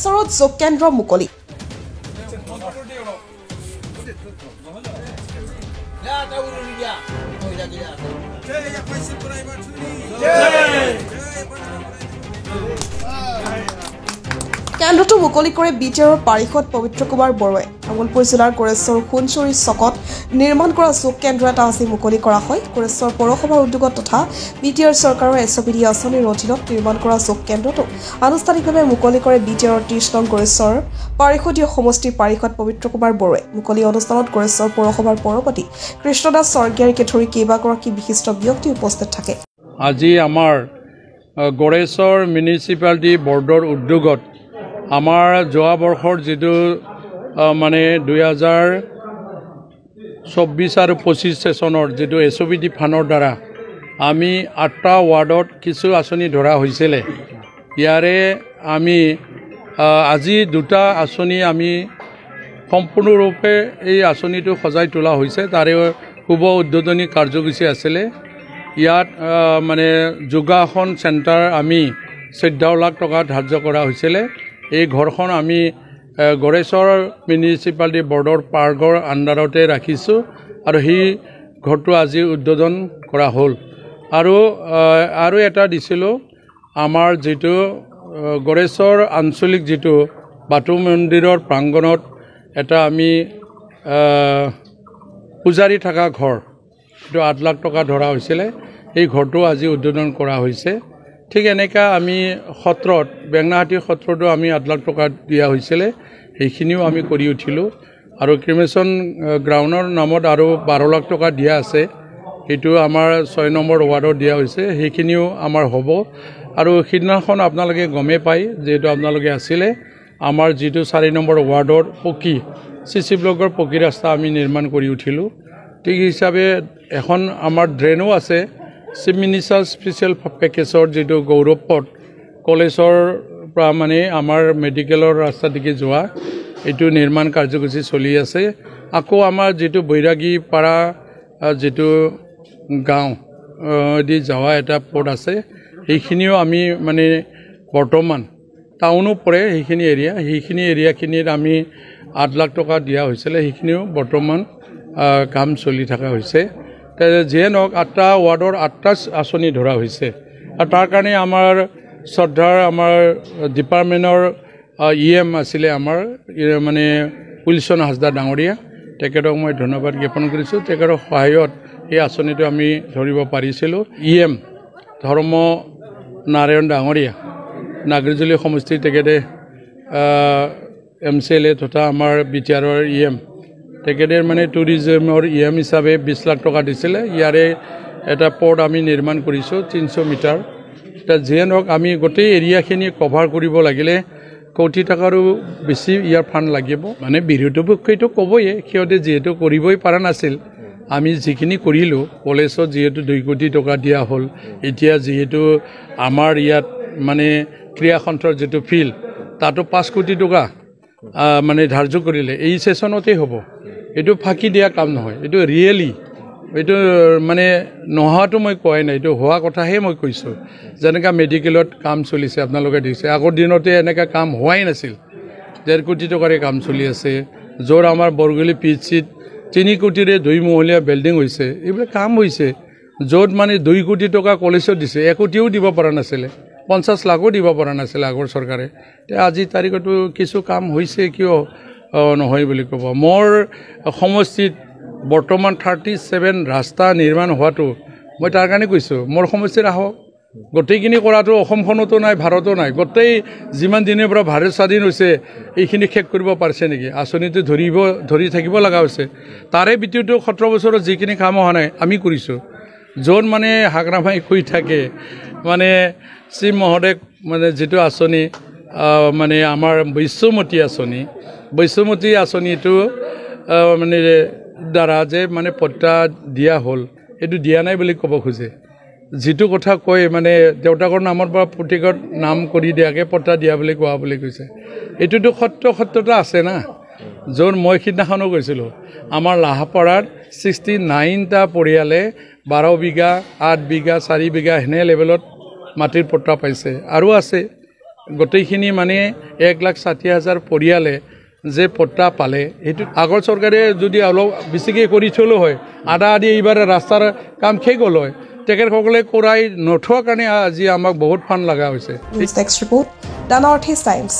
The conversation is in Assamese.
গড়েশ্বৰত যোগ কেন্দ্ৰ মুকলি কেন্দ্ৰটো মুকলি কৰে বিটিআৰৰ পাৰিষদ পবিত্ৰ কুমাৰ বৰুৱাই মঙ্গলপুৰ জিলাৰ গড়েশ্বৰ সোণচুৰি চকত নিৰ্মাণ কৰা যোগ কেন্দ্ৰ এটা আজি মুকলি কৰা হয় গড়েশ্বৰ পৌৰসভাৰ উদ্যোগত তথা বিটিআৰ চৰকাৰৰ এছবিডি আঁচনিৰ অধীনত নিৰ্মাণ কৰা যোগ কেন্দ্ৰটো আনুষ্ঠানিকভাৱে মুকলি কৰে বিটিআৰৰ 30 নং গড়েশ্বৰ পাৰিষদীয় সমষ্টিৰ পাৰিষদ পবিত্ৰ কুমাৰ বৰুৱাই মুকলি অনুষ্ঠানত গড়েশ্বৰ পৌৰসভাৰ পৌৰপতি কৃষ্ণদাস স্বৰ্গীয়াৰীকে ধৰি কেইবাগৰাকী বিশিষ্ট ব্যক্তি উপস্থিত থাকে আজি আমাৰ গড়েশ্বৰ মিউনিচিপালিটি বৰ্ডৰ উদ্যোগত আমাৰ যোৱা বৰ্ষৰ যেটো মানে 2024 আৰু 25 সেশনৰ যেটো এছবিডি ফাণ্ডৰ দ্বাৰা আমি 8টা ওয়াৰ্ডত কিছু আঁচনি ধৰা হৈছিল ইয়াৰে আমি আজি দুটা আঁচনি আমি সম্পূৰ্ণৰূপে এই আঁচনিটো সজাই তোলা হৈছে তাৰে শুভ উদ্বোধনী কাৰ্যসূচী আছিল ইয়াত মানে যোগাসন চেণ্টাৰ আমি 14 লাখ টকা ধাৰ্য কৰা হৈছিল এই ঘৰখন আমি গড়েশ্বৰ মিউনিচিপালিটি বৰ্ডৰ পাৰ্কৰ আণ্ডাৰতে ৰাখিছোঁ আৰু সেই ঘৰটো আজি উদ্বোধন কৰা হ'ল আৰু এটা দিছিলোঁ আমাৰ যেটো গড়েশ্বৰ আঞ্চলিক যেটো বাটু মন্দিৰৰ প্ৰাংগণত এটা আমি পূজাৰী থকা ঘৰ এটো 8 লাখ টকা ধৰা হৈছিল এই ঘৰটো আজি উদ্বোধন কৰা হৈছে ঠিক এনেকা আমি সত্ৰত বেংনাহাটী সত্ৰটো আমি 8 লাখ টকা দিয়া হৈছিল এইখিনিও আমি কৰি উঠিলো আৰু ক্ৰিমেশন গ্ৰাউণ্ডৰ নামত আৰু 12 লাখ টকা দিয়া আছে এটো আমাৰ 6 নম্বৰ ওয়াৰ্ডৰ দিয়া হৈছে সেইখিনিও আমাৰ হ'ব আৰু সিদিনাখন আপোনালোকে গমে পাই যেটো আপোনালোকে আছিল আমাৰ যেটো 4 নম্বৰ ওয়াৰ্ডৰ পকি সিসি ব্লকৰ পকি ৰাস্তা আমি নিৰ্মাণ কৰি উঠিলো ঠিক হিচাপে এখন আমাৰ ড্ৰেনো আছে চিফ মিনিষ্টাৰ স্পেশাল পেকেজৰ যেটো গৌৰৱপথ কলেজৰ পৰা মানে আমাৰ মেডিকেলৰ ৰাস্তা দিকে যোৱা এটো নিৰ্মাণ কাৰ্যসূচী চলি আছে আকৌ আমাৰ যেটো বৈৰাগী পাৰা যেটো গাঁও দি যাওয়া এটা পথ আছে এইখিনিও আমি মানে বৰ্তমান টাউনো পৰে এইখিনি এৰিয়াখিনিত আমি 8 লাখ টকা দিয়া হৈছিল সেইখিনিও বৰ্তমান কাম চলি থকা হৈছে যিয়ে নহওক 8টা ওয়াৰ্ডৰ 8টা আঁচনি ধৰা হৈছে আৰু তাৰ কাৰণে আমাৰ শ্ৰদ্ধাৰ আমাৰ ডিপাৰ্টমেণ্টৰ ইএম আছিল আমাৰ মানে উইলছন হাজদা ডাঙৰীয়া তেখেতক মই ধন্যবাদ জ্ঞাপন কৰিছোঁ তেখেতৰ সহায়ত এই আঁচনিটো আমি ধৰিব পাৰিছিলোঁ ইএম ধৰ্ম নাৰায়ণ ডাঙৰীয়া নাগৰিজুলি সমষ্টি তেখেতে MCLA তথা আমাৰ বিটিআৰৰ ইএম তেখেতৰ মানে টুৰিজমৰ ইএম হিচাপে 20 লাখ টকা দিছিল ইয়াৰে এটা পথ আমি নিৰ্মাণ কৰিছোঁ 300 মিটাৰ এটা যেনক আমি গোটেই এৰিয়াখিনি কভাৰ কৰিব লাগিলে কোটি টকাৰো বেছি ইয়াৰ ফাণ্ড লাগিব মানে বিৰোধী পক্ষইটো ক'বই কিয়তে যেহেতু কৰিবই পৰা নাছিল আমি যিখিনি কৰিলো কলেজত যেহেতু 2 কোটি টকা দিয়া হ'ল এতিয়া যেহেতু আমাৰ ইয়াত মানে ক্ৰিয়া সন্ত্ৰৰ যেটো ফিল্ড তাতো 5 কোটি টকা মানে ধাৰ্য কৰিলে এই সেশনতে হ'ব এটো ফাকি দিয়া কাম নহয় এটো ৰিয়েলি এটো মানে নহাটো মই কোৱাই নাই এটো হোৱা কথাহে মই কৈছোঁ যেনেকা মেডিকেলত কাম চলিছে আপোনালোকে দেখিছে আগৰ দিনতে এনেকা কাম হোৱাই নাছিল 1.5 কোটি টকাৰে কাম চলি আছে জোৰ আমাৰ বৰগলি পিচিত 3 কোটিৰে 2 মহলীয়া বিল্ডিং হৈছে এইবিলাক কাম হৈছে য'ত মানে 2 কোটি টকা কলেজত দিছে 1 কোটিও দিব পৰা নাছিল 50 লাখও দিব পৰা নাছিল আগৰ চৰকাৰে আজি তাৰিখতো কিছু কাম হৈছে কিয় নহয় বুলি ক'ব মোৰ সমষ্টিত বৰ্তমান 37 ৰাস্তা নিৰ্মাণ হোৱাটো মই তাৰ কাৰণে কৈছোঁ মোৰ সমষ্টিৰ আহক গোটেইখিনি কৰাটো অসমখনতো নাই ভাৰতো নাই গোটেই যিমান দিনৰ পৰা ভাৰত স্বাধীন হৈছে এইখিনি শেষ কৰিব পাৰিছে নেকি আঁচনিটো ধৰি থাকিব লগা হৈছে তাৰে ভিতৰতো 17 বছৰত যিখিনি কাম হোৱা নাই আমি কৰিছোঁ য'ত মানে হাগ্ৰামাই কৈ থাকে মানে শ্ৰী মহোদয় মানে যেটো আঁচনি মানে আমাৰ বৈশ্যমতী আঁচনিটো মানে দ্বাৰা যে মানে পট্টা দিয়া হ'ল এটো দিয়া নাই বুলি ক'ব খোজে যেটো কথা কয় মানে দেউতাকৰ নামৰ পৰা প্ৰতিকত নাম কৰি দিয়াকে পট্টা দিয়া বুলি কোৱা বুলি কৈছে এটোতো সত্যতা আছে না য'ৰ মই সিদিনাখনো কৈছিলোঁ আমাৰ লাহাপাৰাত 69টা পৰিয়ালে 12 বিঘা 8 বিঘা 4 বিঘা হেনে লেভেলত মাটিৰ পট্টা পাইছে আৰু আছে গোটেইখিনি মানে 1,60,000 পৰিয়ালে যে পট্টা পালে সেইটো আগৰ চৰকাৰে যদি অলপ বেছিকৈ কৰি থলো হয় আধা আধি এইবাৰ ৰাস্তাৰ কাম শেষ হ'ল হয় তেখেতসকলে কৰাই নথোৱাৰ কাৰণে আজি আমাক বহুত ফান লগা হৈছে Next report, The Northeast Times.